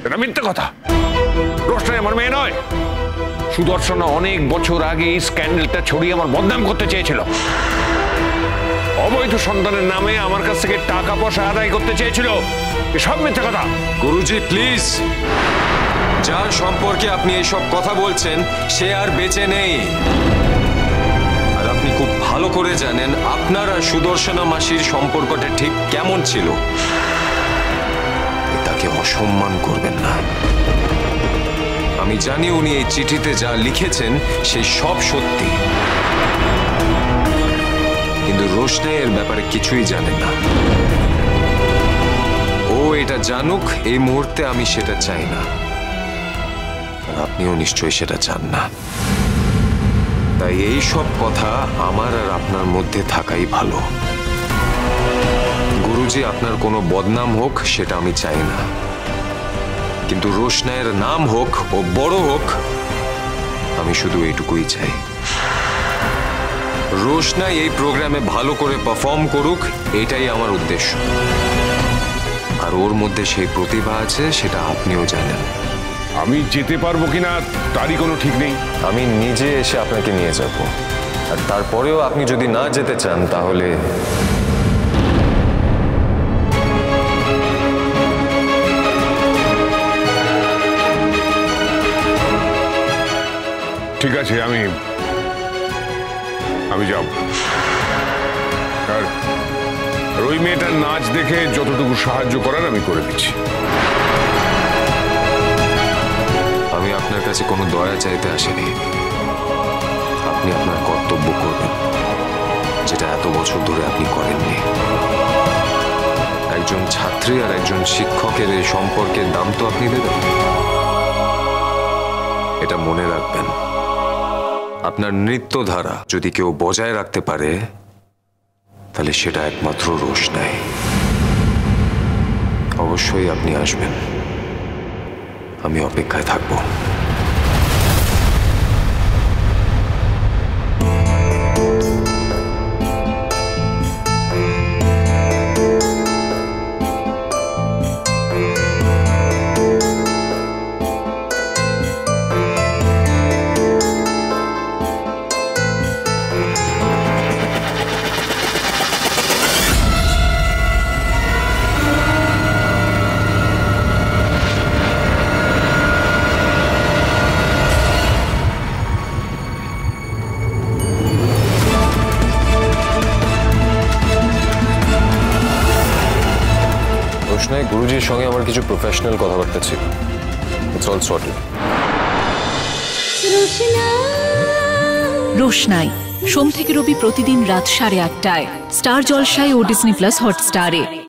এটা মিথ্যে কথা। রোশনাই আমার মেয়ে নয়। সুদর্শনা অনেক বছর আগে এই স্ক্যান্ডেলটা ছড়িয়ে আমার বদনাম করতে চেয়েছিল। অবৈধ সন্তানের নামে আমার কাছ থেকে টাকা পয়সা আদায় করতে চেয়েছিল। এসব মিথ্যে কথা। গুরুজি প্লিজ, যার সম্পর্কে আপনি এইসব কথা বলছেন সে আর বেঁচে নেই। আর আপনি খুব ভালো করে জানেন আপনার আর সুদর্শনা মাসির সম্পর্কটা ঠিক কেমন ছিল। তাকে অসম্মান করবেন না। আমি জানি উনি এই চিঠিতে যা লিখেছেন সেই সব সত্যি, কিন্তু রোশনাই এর ব্যাপারে কিছুই জানেন না। ও এটা জানুক এই মুহূর্তে আমি সেটা চাই না, আর আপনিও নিশ্চয়ই সেটা চান না। তাই এই সব কথা আমার আর আপনার মধ্যে থাকাই ভালো। গুরুজি, আপনার কোনো বদনাম হোক সেটা আমি চাই না, কিন্তু রোশনাইয়ের নাম হোক ও বড় হোক আমি শুধু এইটুকুই চাই। রোশনাই এই প্রোগ্রামে ভালো করে পারফর্ম করুক, এটাই আমার উদ্দেশ্য। আর ওর মধ্যে সেই প্রতিভা আছে সেটা আপনিও জানেন। আমি যেতে পারবো কিনা তারই কোনো ঠিক নেই। আমি নিজে এসে আপনাকে নিয়ে যাব, আর তারপরেও আপনি যদি না যেতে চান তাহলে ঠিক আছে, আমি যাব। আর ওই মেয়েটার নাচ দেখে যতটুকু সাহায্য করার আমি করে দিচ্ছি। আমি আপনার কাছে কোনো দয়া চাইতে আসিনি। আপনি আপনার কর্তব্য করবেন, যেটা এত বছর ধরে আপনি করেননি। একজন ছাত্রী আর একজন শিক্ষকের এই সম্পর্কের দাম তো আপনি দেবেন। এটা মনে রাখবেন। আপনার নৃত্যধারা যদি কেউ বজায় রাখতে পারে তাহলে সেটা একমাত্র রোশনাই। অবশ্যই আপনি আসবেন, আমি অপেক্ষায় থাকবো। রোশনাই, গুরুজির সঙ্গে আমার কিছু প্রফেশনাল কথাবার্তা ছিল। It's all sorted. রোশনাই সোম থেকে রবি প্রতিদিন রাত 8:30টায় স্টার জলসায় ও ডিজনি প্লাস হটস্টারে।